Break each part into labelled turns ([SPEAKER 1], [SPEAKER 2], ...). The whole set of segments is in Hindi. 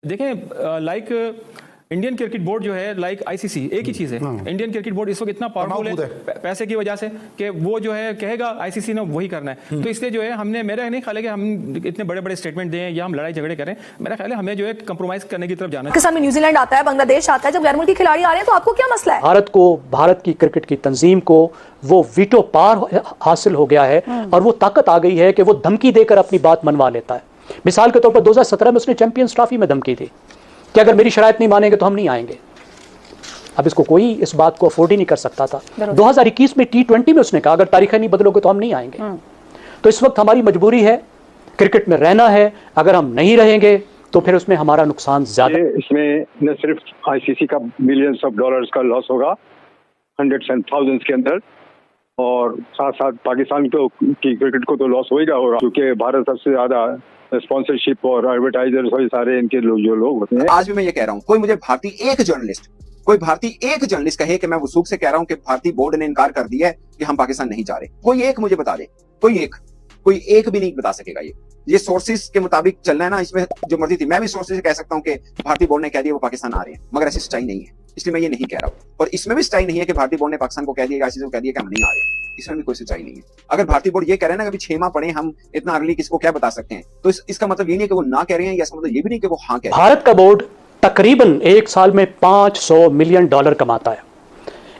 [SPEAKER 1] देखें लाइक इंडियन क्रिकेट बोर्ड जो है लाइक आईसीसी एक ही चीज है। इंडियन क्रिकेट बोर्ड इस वक्त इतना पावरफुल है पैसे की वजह से कि वो जो है कहेगा आईसीसी ने वही करना है। तो इसलिए जो है हमने मेरा नहीं ख्याल है कि हम इतने बड़े बड़े स्टेटमेंट दें या हम लड़ाई झगड़े करें। मेरा ख्याल है हमें जो है कंप्रोमाइज करने की तरफ जाना है।
[SPEAKER 2] पाकिस्तान में न्यूजीलैंड आता है, बांग्लादेश आता है, जब गैर मुल्की खिलाड़ी आ रहे हैं तो आपको क्या मसला है?
[SPEAKER 3] भारत को, भारत की क्रिकेट की तंजीम को वो वीटो पार हासिल हो गया है और वो ताकत आ गई है कि वो धमकी देकर अपनी बात मनवा लेता है। मिसाल के तौर पर 2017 में उसने चैंपियंस ट्रॉफी में धमकी दी कि अगर मेरी शराइत नहीं मानेंगे तो हम नहीं आएंगे। अब इसको कोई इस बात को अफोर्ड ही नहीं कर सकता था। 2021 में T20 में उसने कहा अगर तारीखें नहीं बदलोगे तो हम नहीं आएंगे। तो इस वक्त हमारी मजबूरी है क्रिकेट में रहना है। अगर हम नहीं रहेंगे तो फिर उसमें हमारा नुकसान ज्यादा।
[SPEAKER 4] इसमें न सिर्फ आईसीसी का मिलियंस ऑफ डॉलर्स का लॉस होगा, हंड्रेड्स एंड थाउजेंड्स के अंदर, और साथ साथ पाकिस्तान को की क्रिकेट को तो लॉस होगा क्योंकि भारत सबसे ज्यादा स्पॉन्सरशिप और एडवर्टाइजर्स और सारे इनके लोग जो लोग होते हैं।
[SPEAKER 5] आज भी मैं ये कह रहा हूँ, कोई मुझे भारतीय एक जर्नलिस्ट कहे कि मैं वसूख से कह रहा हूँ कि भारतीय बोर्ड ने इनकार कर दिया है कि हम पाकिस्तान नहीं जा रहे, कोई एक मुझे बता दे। कोई एक भी नहीं बता सकेगा। ये सोर्सेज के मुताबिक चलना है ना, इसमें जो मर्जी थी। मैं भी सोर्सेज से कह सकता हूँ कि भारतीय बोर्ड ने कह दिया वो पाकिस्तान आ रहे हैं, मगर ऐसी सच्चाई नहीं है, इसलिए मैं ये नहीं कह रहा हूँ। और इसमें भी सच्चाई नहीं है कि भारतीय बोर्ड ने पाकिस्तान को कह दिया, आईसीसी को कह दिया कि हम नहीं आ रहे, इसमें भी कोई सच्चाई नहीं है। अगर भारतीय बोर्ड ये कह रहे हैं ना कि 6 माह पड़े, हम इतना अर्ली किसको क्या बता सकते हैं, तो इसका मतलब ये नहीं कि वो ना कह रहे हैं, या इसका मतलब ये भी नहीं कि वो हाँ कह रहे हैं।
[SPEAKER 3] भारत का बोर्ड तकरीबन एक साल में $500 मिलियन कमाता है।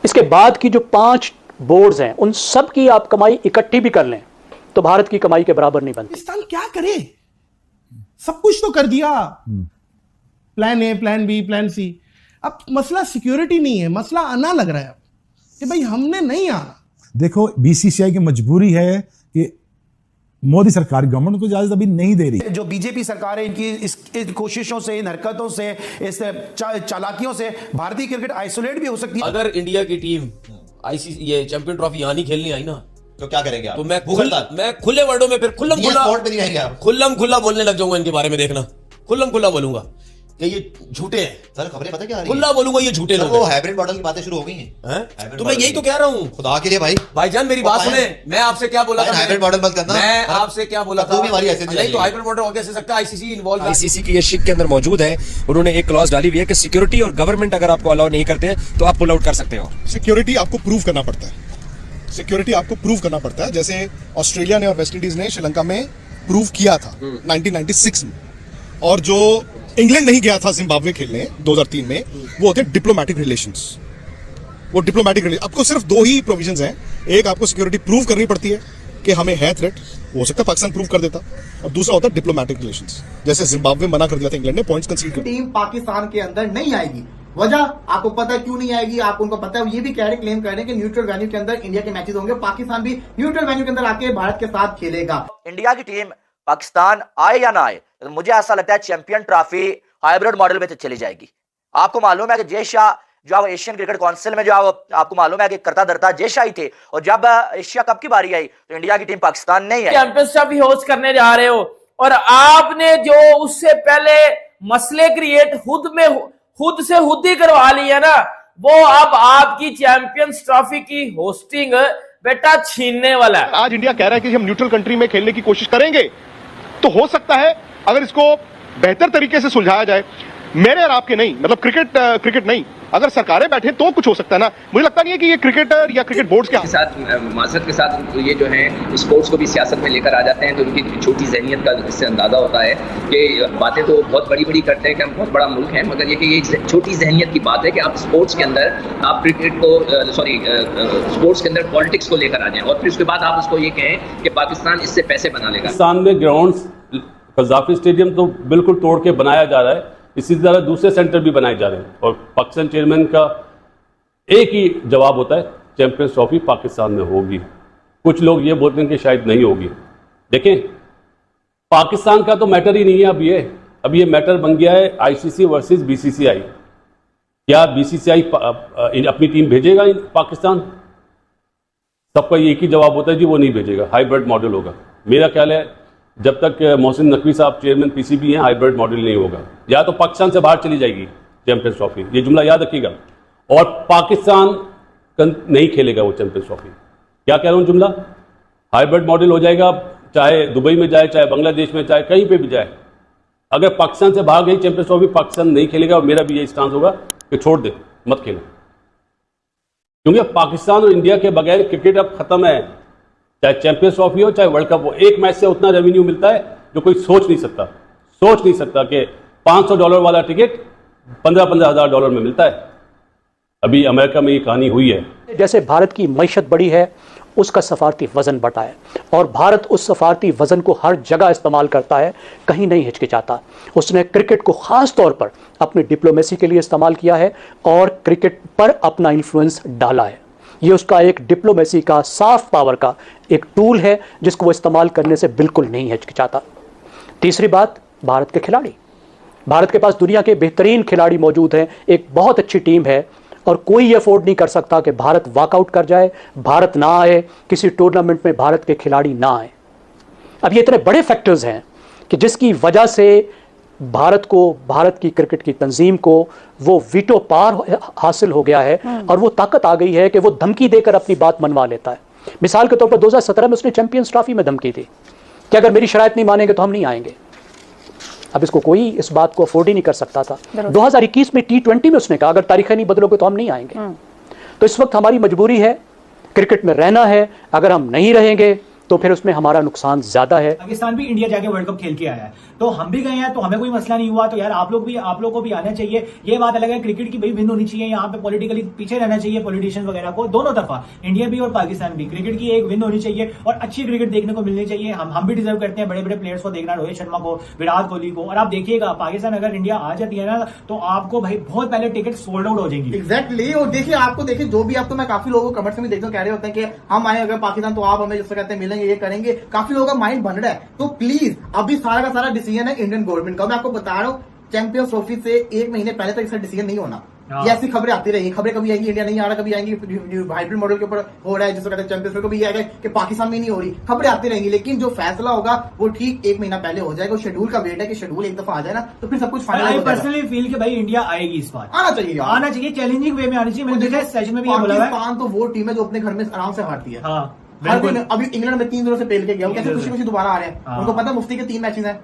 [SPEAKER 3] इसके बाद की जो 5 बोर्ड्स हैं उन सब की आप कमाई इकट्ठी भी कर लें तो भारत की कमाई के बराबर नहीं बनती।
[SPEAKER 6] पाकिस्तान क्या करे? सब कुछ तो कर दिया, plan A, plan B, plan C. अब मसला सिक्योरिटी नहीं है, मसला आना लग रहा है कि भाई हमने नहीं आना।
[SPEAKER 7] देखो बीसीसीआई की मजबूरी है कि मोदी सरकार गवर्नमेंट को इजाजत अभी नहीं दे रही। जो बीजेपी सरकार है इनकी इन कोशिशों से, इन हरकतों से, इस चालाकियों से भारतीय क्रिकेट आइसोलेट भी हो सकती है।
[SPEAKER 8] अगर इंडिया की टीम आईसीसी ये चैंपियन ट्रॉफी यहाँ नहीं खेलनी आई ना
[SPEAKER 9] तो क्या करेंगे आप?
[SPEAKER 8] तो मैं खुले वर्डों में फिर खुल्लम खुल्ला बोलने लग जाऊंगा इनके बारे में। देखना खुल्लम खुल्ला बोलूंगा कि ये झूठे हैं।
[SPEAKER 9] सर खबरें पता क्या आ रही
[SPEAKER 8] खुल्ला बोलूंगा ये झूठे लोग।
[SPEAKER 9] वो हाइब्रिड मॉडल की बातें शुरू हो गई हैं।
[SPEAKER 8] तो मैं यही तो कह रहा हूँ,
[SPEAKER 9] खुदा के लिए
[SPEAKER 8] भाईजान मेरी बात सुने। मैं आपसे क्या बोला था?
[SPEAKER 9] हाइब्रिड मॉडल मत करना।
[SPEAKER 8] मैं आपसे क्या बोला था? नहीं तो हाइब्रिड मॉडल हो कैसे सकता? आईसीसी इन्वॉल्व,
[SPEAKER 10] आईसीसी की ये शिक के अंदर मौजूद है। उन्होंने एक क्लॉज डाली हुई है कि सिक्योरिटी और गवर्नमेंट अगर आपको अलाउ नहीं करते हैं तो आप पुल आउट कर सकते हो।
[SPEAKER 7] सिक्योरिटी आपको प्रूव करना पड़ता है, सिक्योरिटी आपको प्रूव करना पड़ता है। जैसे ऑस्ट्रेलिया ने और वेस्ट इंडीज ने श्रीलंका में प्रूव किया था 1996 में, और जो इंग्लैंड नहीं गया था जिम्बाब्वे खेलने 2003 में, वो होते डिप्लोमेटिक रिलेशंस। वो डिप्लोमेटिक आपको सिर्फ 2 ही प्रोविजंस हैं। एक आपको सिक्योरिटी प्रूव करनी पड़ती है कि हमें है थ्रेट, हो सकता है पाकिस्तान प्रूव कर देता, और दूसरा होता है डिप्लोमेटिक रिलेशंस। जैसे जिम्बाब्वे मना कर दिया था इंग्लैंड ने, पॉइंट्स कंसीड कर।
[SPEAKER 11] टीम पाकिस्तान के अंदर नहीं आएगी, वजह आपको पता है क्यों नहीं आएगी? आप उनको पता है, ये भी कह रहे, क्लेम कर रहे हैं कि न्यूट्रल वेन्यू के अंदर इंडिया के मैचेस होंगे, पाकिस्तान भी न्यूट्रल वेन्यू के अंदर आके भारत के साथ खेलेगा।
[SPEAKER 12] इंडिया की टीम पाकिस्तान आए या ना आए, तो मुझे ऐसा लगता है चैंपियन ट्रॉफी हाइब्रिड मॉडल में चली जाएगी। आपको मालूम है कि जय शाह जो आप एशियन क्रिकेट काउंसिल में जो आपको मालूम है कि करता धरता जय शाह ही थे, और जब एशिया कप की बारी आई तो इंडिया की टीम पाकिस्तान नहीं आई।
[SPEAKER 13] चैंपियंस ट्रॉफी होस्ट करने जा रहे हो, और आपने जो उससे पहले मसले क्रिएट खुद से ही करवा लिया ना, वो अब आपकी चैंपियंस ट्रॉफी की होस्टिंग बेटा छीनने वाला है।
[SPEAKER 4] आज इंडिया कह रहा है कि हम न्यूट्रल कंट्री में खेलने की कोशिश करेंगे, तो हो सकता है अगर इसको बेहतर तरीके से सुलझाया जाए, मेरे और आपके नहीं, मतलब क्रिकेट नहीं, अगर सरकारें बैठे तो कुछ हो सकता है ना। मुझे लगता नहीं है कि ये क्रिकेटर या क्रिकेट बोर्ड्स के साथ
[SPEAKER 14] माजरत के साथ ये जो है स्पोर्ट्स को भी सियासत में लेकर आ जाते हैं, तो उनकी छोटी जहनियत का इससे अंदाजा होता है कि बातें तो बहुत बड़ी करते हैं कि हम बहुत बड़ा मुल्क है, मगर ये कि ये छोटी जहनियत की बात है कि आप स्पोर्ट्स के अंदर आप क्रिकेट को स्पोर्ट्स के अंदर पॉलिटिक्स को लेकर आ जाएं, और फिर उसके बाद आप उसको ये कहें कि पाकिस्तान इससे पैसे बना लेगा।
[SPEAKER 15] पाकिस्तान में ग्राउंड्स, कज़ाफी स्टेडियम तो बिल्कुल तोड़ के बनाया जा रहा है, इसी तरह दूसरे सेंटर भी बनाए जा रहे हैं, और पाकिस्तान चेयरमैन का एक ही जवाब होता है चैंपियंस ट्रॉफी पाकिस्तान में होगी। कुछ लोग ये बोलते हैं कि शायद नहीं होगी। देखें पाकिस्तान का तो मैटर ही नहीं है अब ये मैटर बन गया है आईसीसी वर्सेस बीसीसीआई। क्या बीसीसीआई अपनी टीम भेजेगा पाकिस्तान? सबका एक ही जवाब होता है जी वो नहीं भेजेगा, हाइब्रिड मॉडल होगा। मेरा ख्याल है जब तक मोहसिन नकवी साहब चेयरमैन पीसीबी हैं हाइब्रिड मॉडल नहीं होगा, या तो पाकिस्तान से बाहर चली जाएगी चैंपियंस ट्रॉफी, ये जुमला याद रखिएगा, और पाकिस्तान नहीं खेलेगा वो चैंपियंस ट्रॉफी। क्या कह रहा हूँ जुमला? हाइब्रिड मॉडल हो जाएगा, चाहे दुबई में जाए, चाहे बांग्लादेश में, चाहे कहीं पे भी जाए। अगर पाकिस्तान से भाग गई चैंपियंस ट्रॉफी, पाकिस्तान नहीं खेलेगा और मेरा भी यही स्टांस होगा कि छोड़ दे, मत खेलो, क्योंकि पाकिस्तान और इंडिया के बगैर क्रिकेट अब खत्म है। चाहे चैंपियंस ट्रॉफी हो चाहे वर्ल्ड कप हो, एक मैच से उतना रेवेन्यू मिलता है जो कोई सोच नहीं सकता कि $500 वाला टिकट $15,000 में मिलता है। अभी अमेरिका में ये कहानी हुई है।
[SPEAKER 3] जैसे भारत की मईशत बढ़ी है, उसका सफारती वजन बढ़ा है और भारत उस सफारती वजन को हर जगह इस्तेमाल करता है, कहीं नहीं हिचकिचाता। उसने क्रिकेट को खास तौर पर अपनी डिप्लोमेसी के लिए इस्तेमाल किया है और क्रिकेट पर अपना इन्फ्लुएंस डाला है। ये उसका एक डिप्लोमेसी का, साफ पावर का एक टूल है जिसको वो इस्तेमाल करने से बिल्कुल नहीं हिचकिचाता। तीसरी बात, भारत के खिलाड़ी। भारत के पास दुनिया के बेहतरीन खिलाड़ी मौजूद हैं, एक बहुत अच्छी टीम है और कोई ये अफोर्ड नहीं कर सकता कि भारत वॉकआउट कर जाए, भारत ना आए, किसी टूर्नामेंट में भारत के खिलाड़ी ना आए। अब ये इतने बड़े फैक्टर्स हैं कि जिसकी वजह से भारत को, भारत की क्रिकेट की तंजीम को वो वीटो पावर हासिल हो गया है और वो ताकत आ गई है कि वो धमकी देकर अपनी बात मनवा लेता है। मिसाल के तौर पर 2017 में उसने चैंपियंस ट्रॉफी में धमकी दी कि अगर मेरी शराइत नहीं मानेंगे तो हम नहीं आएंगे। अब इसको कोई इस बात को अफोर्ड ही नहीं कर सकता था। 2021 में T20 में उसने कहा अगर तारीखें नहीं बदलोगे तो हम नहीं आएंगे। तो इस वक्त हमारी मजबूरी है, क्रिकेट में रहना है। अगर हम नहीं रहेंगे तो फिर उसमें हमारा नुकसान ज्यादा है।
[SPEAKER 16] पाकिस्तान भी इंडिया जाके वर्ल्ड कप खेल के आया है, तो हम भी गए हैं, तो हमें कोई मसला नहीं हुआ। तो यार आप लोग को भी आना चाहिए। ये बात अलग है, क्रिकेट की भाई विन होनी चाहिए, यहाँ पे पॉलिटिकली पीछे रहना चाहिए पॉलिटिशियंस वगैरह को, दोनों तरफा, इंडिया भी और पाकिस्तान भी। क्रिकेट की एक विन होनी चाहिए और अच्छी क्रिकेट देखने को मिलनी चाहिए। हम भी डिजर्व करते हैं बड़े बड़े प्लेयर्स को देखना, रोहित शर्मा को, विराट कोहली को। और आप देखिएगा पाकिस्तान अगर इंडिया आ जाती है ना तो आपको भाई बहुत पहले टिकट सोल्ड आउट हो जाएंगी।
[SPEAKER 11] एग्जैक्टली। और देखिए आपको देखिए जो भी, आप तो मैं काफी लोगों को कमेंट्स में देखता हूँ कह रहे होते हैं कि हम आए अगर पाकिस्तान तो आप हमें जिससे कहते हैं मिलेंगे, ये करेंगे। काफी लोगों का माइंड बन रहा है। तो प्लीज अभी सारा का सारा डिसीजन है इंडियन गवर्नमेंट का। मैं आपको बता रहा हूँ चैंपियंस ट्रॉफी से 1 महीने पहले तक इसका डिसीजन नहीं होना। ये ऐसी खबरें आती रहेंगी, खबरें कभी आएंगी इंडिया नहीं आ रहा, कभी आएंगी हाइब्रिड मॉडल के ऊपर हो रहा है जिसको कहते हैं चैंपियंस, कभी ये आएगा कि पाकिस्तान में नहीं हो रही, खबरें आती रहेंगी। लेकिन जो फैसला होगा वो ठीक 1 महीना पहले हो जाएगा। शेड्यूल का वेट है कि शेड्यूल एक दफा आ जाए ना तो फिर सब कुछ फाइनल हो जाएगा।
[SPEAKER 16] पर्सनली फील कि भाई इंडिया आएगी इस बार,
[SPEAKER 11] आना चाहिए,
[SPEAKER 16] आना चाहिए, चैलेंजिंग वे में आनी चाहिए। मैंने देखा सेशन में भी बोला है
[SPEAKER 11] पाकिस्तान तो वो टीम है जो अपने घर में आराम से हारती है।
[SPEAKER 16] हाँ,
[SPEAKER 11] अभी इंग्लैंड में 3 दिनों से पेल के गया, कैसे खुशी खुशी दोबारा आ रहे हैं। उनको पता मुफ्ती के 3 मैचेस हैं।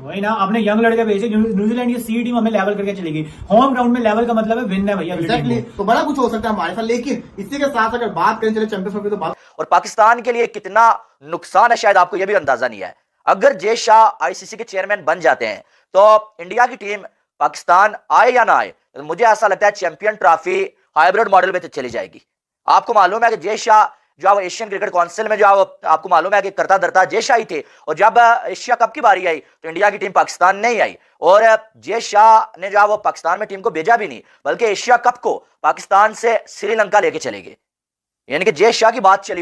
[SPEAKER 16] वही ना, आपने यंग लड़के भेजे, न्यूजीलैंड की सी टीम हमें लेवल करके चलेगी। होम ग्राउंड में लेवल का मतलब है विन है भैया।
[SPEAKER 11] एग्जैक्टली। तो बड़ा कुछ हो सकता है हमारे साथ। लेकिन इसी के साथ अगर बात करें चले चैंपियंस ट्रॉफी तो बात,
[SPEAKER 12] और पाकिस्तान के लिए कितना नुकसान है शायद आपको यह भी अंदाजा नहीं है। अगर जय शाह आईसीसी के चेयरमैन बन जाते हैं तो इंडिया की टीम पाकिस्तान आए या ना आए, मुझे ऐसा लगता है चैंपियन ट्रॉफी हाइब्रिड मॉडल में तो चली जाएगी। आपको मालूम है कि जय शाह जो अब एशियन क्रिकेट काउंसिल में जो आपको मालूम है कि करता धरता जय शाह ही थे, और जब एशिया कप की बारी आई तो इंडिया की टीम पाकिस्तान नहीं आई और जय शाह ने जो वो पाकिस्तान में टीम को भेजा भी नहीं, बल्कि एशिया कप को पाकिस्तान से श्रीलंका लेके चले गए। यानी कि जय शाह की बात चली।